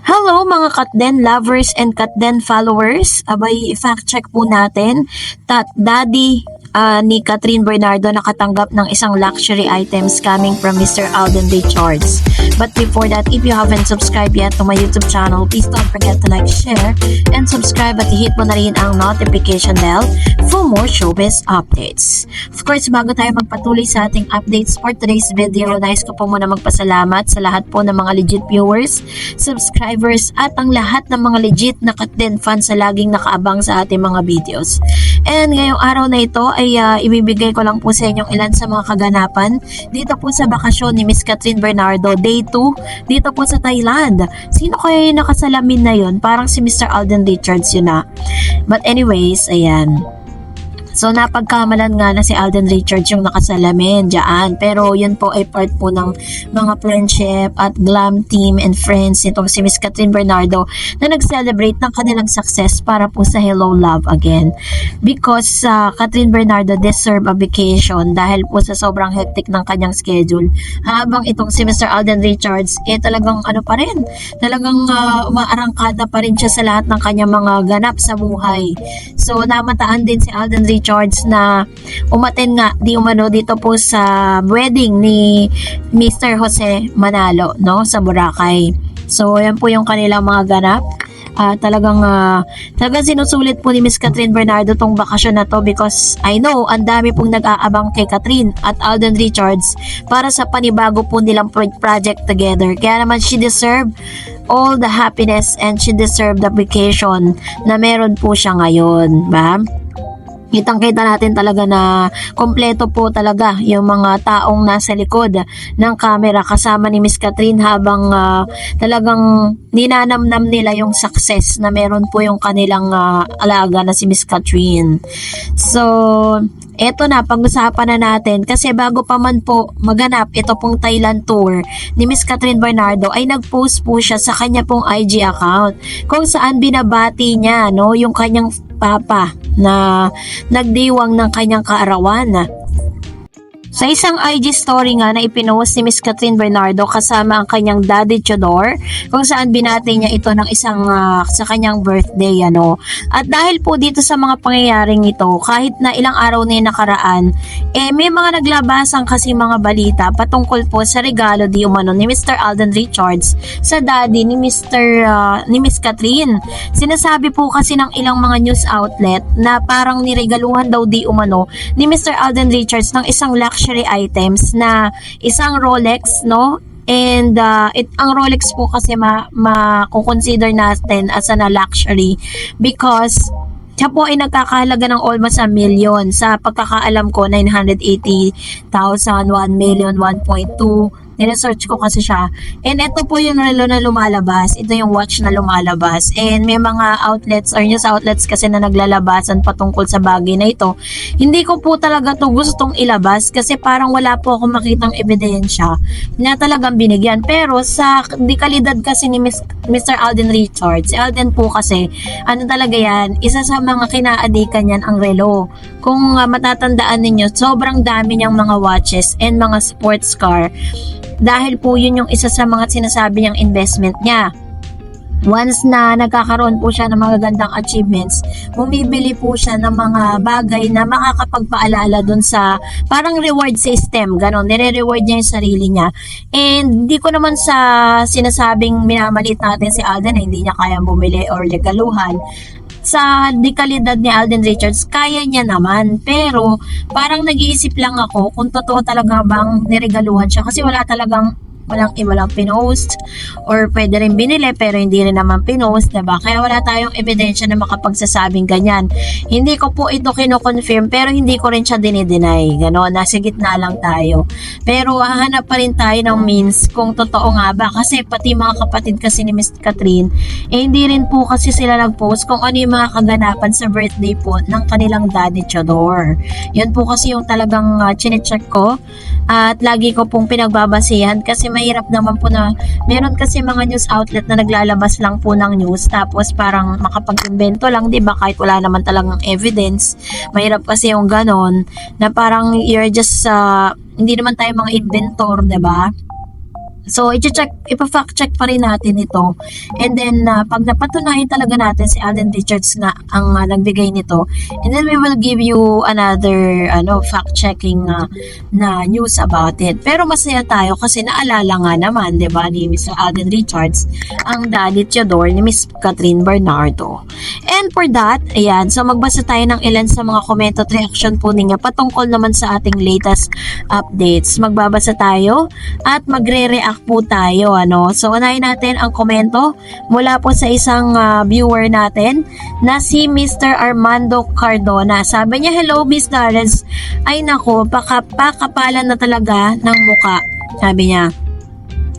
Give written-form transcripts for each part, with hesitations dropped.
Hello mga Katden lovers and Katden followers. Abay, fact check po natin. Daddy ni Catherine Bernardo nakatanggap ng isang luxury items coming from Mr. Alden Richards. But before that, if you haven't subscribed yet to my YouTube channel, please don't forget to like, share, and subscribe at i-hit mo na rin ang notification bell for more showbiz updates. Of course, bago tayo magpatuloy sa ating updates for today's video, nais ko po muna magpasalamat sa lahat po ng mga legit viewers, subscribers, at ang lahat ng mga legit na Katden fans sa laging nakaabang sa ating mga videos. And ngayong araw na ito ay ibibigay ko lang po sa inyong ilan sa mga kaganapan dito po sa bakasyon ni Miss Catherine Bernardo Day 2 dito po sa Thailand. Sino kaya yung nakasalamin na yun? Parang si Mr. Alden Richards yun na. But anyways, ayan. So napagkamalan nga na si Alden Richards yung nakasalamin dyan. Pero yun po ay part po ng mga friendship at glam team and friends nitong si Miss Catherine Bernardo na nag-celebrate ng kanilang success para po sa Hello Love Again. Because Catherine Bernardo deserve a vacation dahil po sa sobrang hectic ng kanyang schedule. Habang itong si Mr. Alden Richards talagang ano pa rin, talagang umaarangkada pa rin siya sa lahat ng kanyang mga ganap sa buhay. So namataan din si Alden Richards na umaten nga di umano dito po sa wedding ni Mr. Jose Manalo, no, sa Boracay. So yan po yung kanilang mga ganap. Talagang sinusulit po ni Miss Catherine Bernardo tong bakasyon na to because I know ang dami pong nag-aabang kay Catherine at Alden Richards para sa panibago po nilang project together. Kaya naman she deserve all the happiness and she deserve the vacation na meron po siya ngayon, ba? Kitang-kita natin talaga na kompleto po talaga yung mga taong nasa likod ng camera kasama ni Miss Catherine habang talagang ninanamnam nila yung success na meron po yung kanilang alaga na si Miss Catherine. So, eto na, pag-usapan na natin kasi bago pa man po maganap ito pong Thailand tour ni Miss Catherine Bernardo ay nag-post po siya sa kanya pong IG account kung saan binabati niya, no, yung kanyang papa na nagdiwang ng kanyang kaarawan. Sa isang IG story nga na ipinost ni Miss Catherine Bernardo kasama ang kanyang daddy Chodor kung saan binati niya ito ng isang sa kanyang birthday, ano. At dahil po dito sa mga pangyayaring ito, kahit na ilang araw na yung nakaraan, may mga naglabasan kasi mga balita patungkol po sa regalo di umano ni Mr. Alden Richards sa daddy ni Miss Catherine. Sinasabi po kasi ng ilang mga news outlet na parang niregaluhan daw di umano ni Mr. Alden Richards ng isang luxury items na isang Rolex, no? And ang Rolex po kasi ma-consider natin as a luxury because siya po ay nagkakahalaga ng almost 1 million. Sa pagkakaalam ko, 980,000, 1 million, 1.2. Niresearch ko kasi siya. And ito po yung relo na lumalabas. Ito yung watch na lumalabas. And may mga outlets or news outlets kasi na naglalabasan patungkol sa bagay na ito. Hindi ko po talaga to gustong ilabas kasi parang wala po akong makitang ebidensya na talagang binigyan. Pero sa dekalidad kasi ni Mr. Alden Richards, si Alden po kasi, ano talaga yan, isa sa mga kinaadikan yan ang relo. Kung matatandaan ninyo, sobrang dami niyang mga watches and mga sports car. Dahil po yun yung isa sa mga sinasabi niyang investment niya. Once na nagkakaroon po siya ng mga gandang achievements, bumibili po siya ng mga bagay na makakapagpaalala dun sa parang reward system, ganon, nire-reward niya yung sarili niya. And di ko naman sa sinasabing minamalit natin si Alden na hindi niya kayang bumili or legaluhan. Sa dekalidad ni Alden Richards, kaya niya naman. Pero parang nag-iisip lang ako kung totoo talaga bang niregaluhan siya. Kasi walang pinost or pwede rin binili pero hindi rin naman pinost, diba? Kaya wala tayong ebidensya na makapagsasabing ganyan. Hindi ko po ito kino-confirm pero hindi ko rin siya dinideny. Ganon, nasa gitna lang tayo. Pero hahanap pa rin tayo ng means kung totoo nga ba kasi pati mga kapatid kasi ni Miss Catherine hindi rin po kasi sila nag-post kung ano yung mga kaganapan sa birthday po ng kanilang daddy Chodor. Yun po kasi yung talagang chinecheck ko at lagi ko pong pinagbabasihan kasi mahirap naman po na meron kasi mga news outlet na naglalabas lang po ng news tapos parang makapag-invento lang, di ba, kahit wala naman talagang evidence. Mahirap kasi yung ganon na parang you're just hindi naman tayo mga inventor, di ba? So, ipa-fact check pa rin natin ito. And then, pag napatunayan talaga natin si Alden Richards nga ang nagbigay nito, and then we will give you another fact-checking na news about it. Pero masaya tayo kasi naalala nga naman, di ba, ni Mr. Alden Richards, ang daddy Theodore ni Miss Catherine Bernardo. And for that, ayan, so magbasa tayo ng ilan sa mga komento at reaction po ninyo patungkol naman sa ating latest updates. Magbabasa tayo at magre-react po tayo, So, unahin natin ang komento mula po sa isang viewer natin na si Mr. Armando Cardona. Sabi niya, hello, Miss Darrens. Ay nako, pakapalan na talaga ng muka. Sabi niya,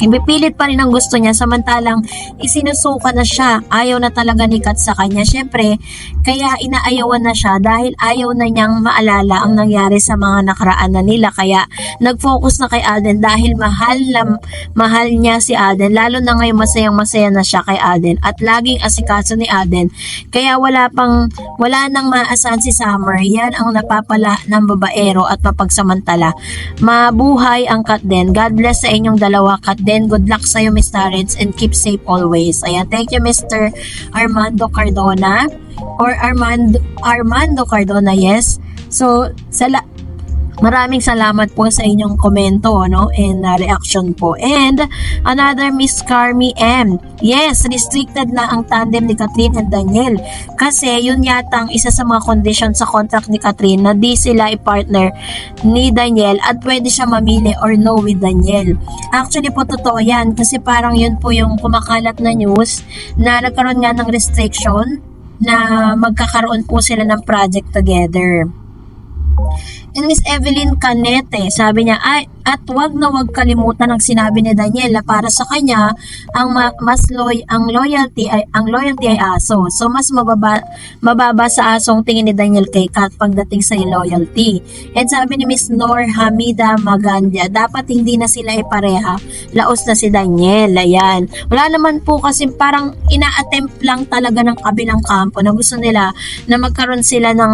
ipipilit pa rin ang gusto niya samantalang isinusuka na siya. Ayaw na talaga ni Kat sa kanya. Syempre, kaya inaayawan na siya dahil ayaw na niyang maalala ang nangyari sa mga nakaraan na nila. Kaya nag-focus na kay Alden dahil mahal niya si Alden. Lalo na ngayon masayang-masaya na siya kay Alden at laging asikaso ni Alden. Kaya wala nang maasahan si Summer. Yan ang napapala ng babaero at mapagsamantala. Mabuhay ang Kat din. God bless sa inyong dalawa, Kat din. Good luck sa'yo, Miss Tarrants, and keep safe always. Ayan, thank you, Mr. Armando Cardona. Or Armando Cardona, yes. So, maraming salamat po sa inyong komento, and reaction po. And another Miss Carmi M. Yes, restricted na ang tandem ni Catherine and Daniel. Kasi yun yata ang isa sa mga condition sa contract ni Catherine na di sila i-partner ni Daniel at pwede siya mamili or no with Daniel. Actually po totoo yan kasi parang yun po yung kumakalat na news na nagkaroon nga ng restriction na magkakaroon po sila ng project together. And Miss Evelyn Canete, sabi niya, at wag na wag kalimutan ang sinabi ni Daniel na para sa kanya ang loyalty ay aso. So mas mababa sa asong tingin ni Daniel kay Kat pagdating sa loyalty. And sabi ni Miss Nor Hamida Magandia, dapat hindi na sila ipareha. Laos na si Daniel. Ayan. Wala naman po kasi parang ina-attempt lang talaga ng kabilang kampo na gusto nila na magkaroon sila ng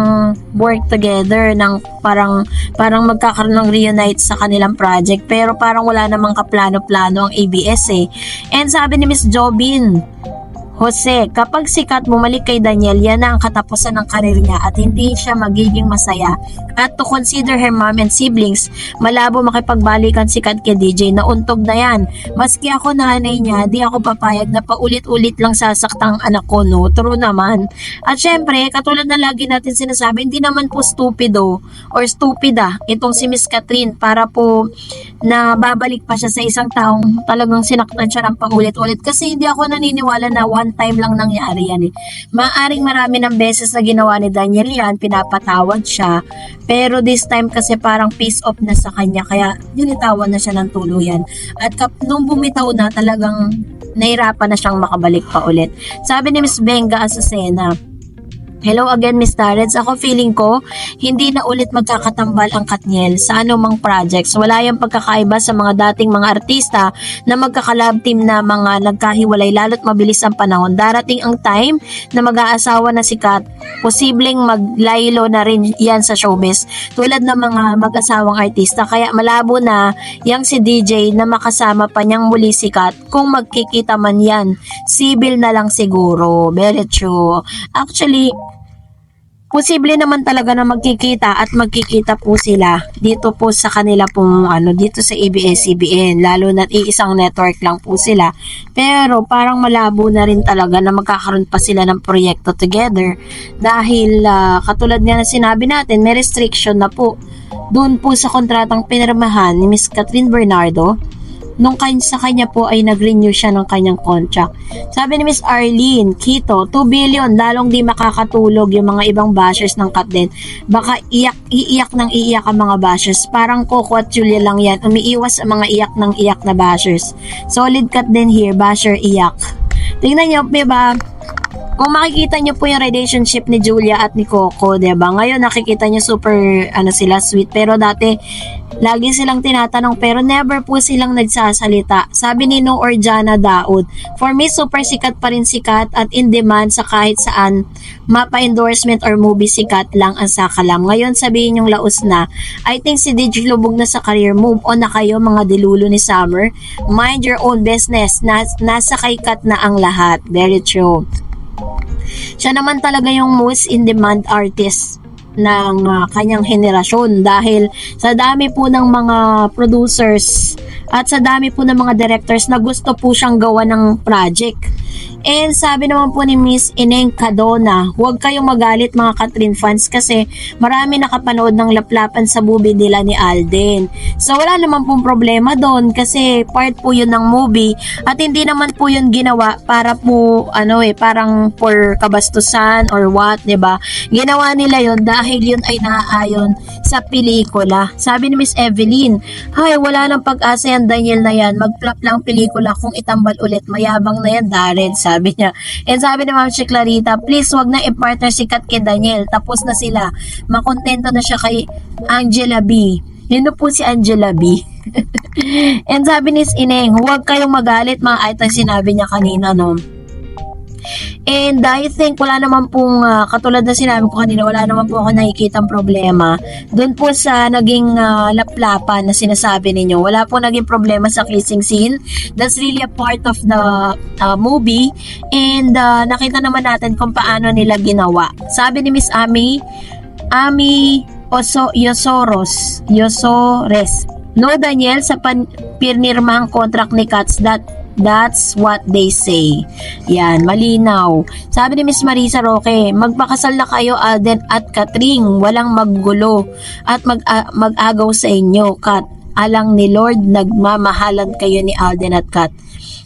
work together ng parang magkakaroon ng reunite sa kanilang project pero parang wala namang kaplano-plano ang ABS eh. And sabi ni Miss Jobin Jose, kapag sikat bumalik kay Daniel, yan na ang katapusan ng karir niya at hindi siya magiging masaya. At to consider her mom and siblings, malabo makipagbalikan si Kat kay DJ na untog na yan. Maski ako nanay niya, di ako papayag na paulit-ulit lang sasaktang anak ko, no? True naman. At syempre, katulad na lagi natin sinasabi, hindi naman po stupido or stupida itong si Miss Catherine para po na babalik pa siya sa isang taong talagang sinaktan siya ng paulit-ulit kasi hindi ako naniniwala na one time lang nangyari yan eh. Maaring marami ng beses na ginawa ni Daniel yan, pinapatawad siya, pero this time kasi parang peace off na sa kanya, kaya nilitawan na siya ng tuluyan. At nung bumitaw na, talagang nahirapan na siyang makabalik pa ulit. Sabi ni Miss Benga Azucena, hello again, Miss Tarrants. Ako feeling ko, hindi na ulit magkakatambal ang Katniel sa anumang projects. Wala yung pagkakaiba sa mga dating mga artista na magkakalab team na mga nagkahiwalay lalo't mabilis ang panahon. Darating ang time na mag-aasawa na si Kat. Posibleng maglaylo na rin yan sa showbiz tulad ng mga mag-asawang artista. Kaya malabo na yang si DJ na makasama pa niyang muli si Kat. Kung magkikita man yan, civil na lang siguro. Very true. Actually, posible naman talaga na magkikita po sila dito po sa kanila pong dito sa ABS-CBN, lalo na iisang network lang po sila. Pero parang malabo na rin talaga na magkakaroon pa sila ng proyekto together dahil katulad nga na sinabi natin, may restriction na po doon po sa kontratang pinirmahan ni Miss Catherine Bernardo. Nung sa kanya po ay nag-renew siya ng kanyang contract. Sabi ni Miss Arlene Quito, 2 billion, lalong di makakatulog yung mga ibang bashers ng Kat din. Baka iiyak ang mga bashers. Parang Coco at Julia lang yan. Umiiwas ang mga iyak na bashers. Solid Kat din here, basher iyak. Tingnan nyo, diba? Kung makikita nyo po yung relationship ni Julia at ni Coco, diba? Ngayon nakikita nyo super sila sweet, pero dati Lagi silang tinatanong pero never po silang nagsasalita. Sabi ni No Orjana Daud, for me, super sikat pa rin sikat at in demand sa kahit saan. Mapa-endorsement or movie, sikat lang ang sakalam. Ngayon sabihin yung laos na, I think si DJ lubog na sa career. Move on na kayo mga dilulo ni Summer. Mind your own business. Nasa kay Kat na ang lahat. Very true. Siya naman talaga yung most in-demand artist ng kanyang henerasyon dahil sa dami po ng mga producers at sa dami po ng mga directors na gusto po siyang gawa ng project. And sabi naman po ni Miss Ineng Cadona, huwag kayong magalit mga Katrin fans kasi marami nakapanood ng laplapan sa movie nila ni Alden. So wala naman pong problema doon kasi part po yun ng movie at hindi naman po yun ginawa para po parang for kabastusan or what, 'di ba? Ginawa nila yun dahil yun ay naaayon sa pelikula. Sabi ni Miss Evelyn, "Hay, wala nang pag-asa yan Daniel na yan. Mag-flop lang pelikula kung itambal ulit. Mayabang na yan Darren." Sabi niya. And sabi ni Ma'am si Clarita, please wag na i-partner si Kat kay Daniel. Tapos na sila. Makontento na siya kay Angela B. Yun po si Angela B. And sabi ni Ineng, huwag kayong magalit mga ito sinabi niya kanina, no? And I think wala naman pong katulad na sinabi ko kanina, wala naman po ako nakikitang problema doon po sa naging laplapan na sinasabi ninyo. Wala po naging problema sa kissing scene. That's really a part of the movie and nakita naman natin kung paano nila ginawa. Sabi ni Miss Ami Yosores, no Daniel, sa pinirmahang contract ni Katz, that's what they say. Yan, malinaw. Sabi ni Miss Marisa Roque, magpakasal na kayo Alden at Katring, walang maggulo at mag-agaw sa inyo, Kat. Alang ni Lord, nagmamahalan kayo ni Alden at Kat.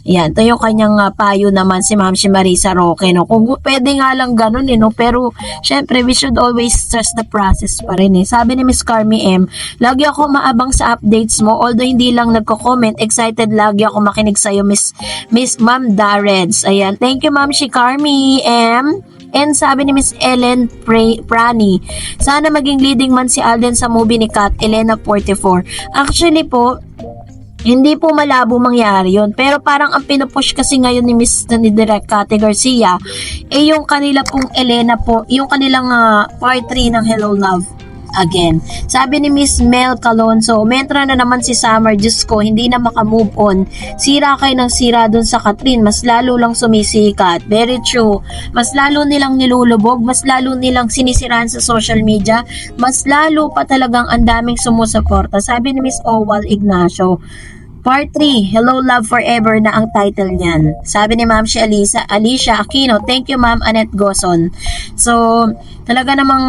Yan, ito yung kanyang payo naman si Ma'am si Marisa Roque, no? Kung pwede nga lang ganun, no? Pero, syempre, we should always trust the process pa rin, eh. Sabi ni Miss Carmi M, lagi ako maabang sa updates mo, although hindi lang nagko-comment, excited lagi ako makinig sa'yo, Miss Ma'am Darreds. Ayan, thank you, Ma'am si Carmi M. And sabi ni Miss Ellen Prani, sana maging leading man si Alden sa movie ni Kat, Elena 44. Actually po, hindi po malabo mangyari yun. Pero parang ang pinupush kasi ngayon ni Direk Kate Garcia, yung kanila pong Elena po, yung kanilang part 3 ng Hello Love Again. Sabi ni Miss Mel Calonzo, mentra na naman si Summer, Diyos ko, hindi na makamove on. Sira kayo ng sira dun sa Katrin, mas lalo lang sumisikat. Very true. Mas lalo nilang nilulubog, mas lalo nilang sinisiraan sa social media, mas lalo pa talagang ang daming sumusuporta. Sabi ni Miss Owal Ignacio, Part 3, Hello Love Forever na ang title niyan. Sabi ni Ma'am si Alicia Aquino, thank you Ma'am Annette Goson. So, talaga namang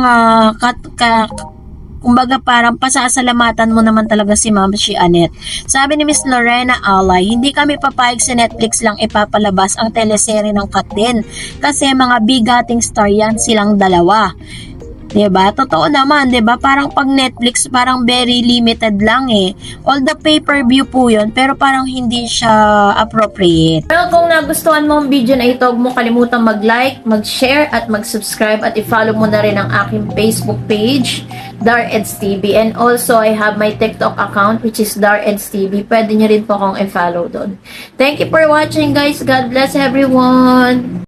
kumbaga parang pasasalamatan mo naman talaga si Ma'am si Annette. Sabi ni Miss Lorena Alay, hindi kami papayag sa Netflix lang ipapalabas ang teleserye ng Kat din. Kasi mga bigating star yan silang dalawa. Diba? Totoo naman, diba? Parang pag Netflix, parang very limited lang eh. All the pay-per-view po yun, pero parang hindi siya appropriate. Pero kung nagustuhan mo ang video na ito, huwag mo kalimutan mag-like, mag-share, at mag-subscribe, at i-follow mo na rin ang aking Facebook page, Dareds TV. And also, I have my TikTok account, which is Dareds TV. Pwede nyo rin po akong i-follow doon. Thank you for watching, guys. God bless everyone!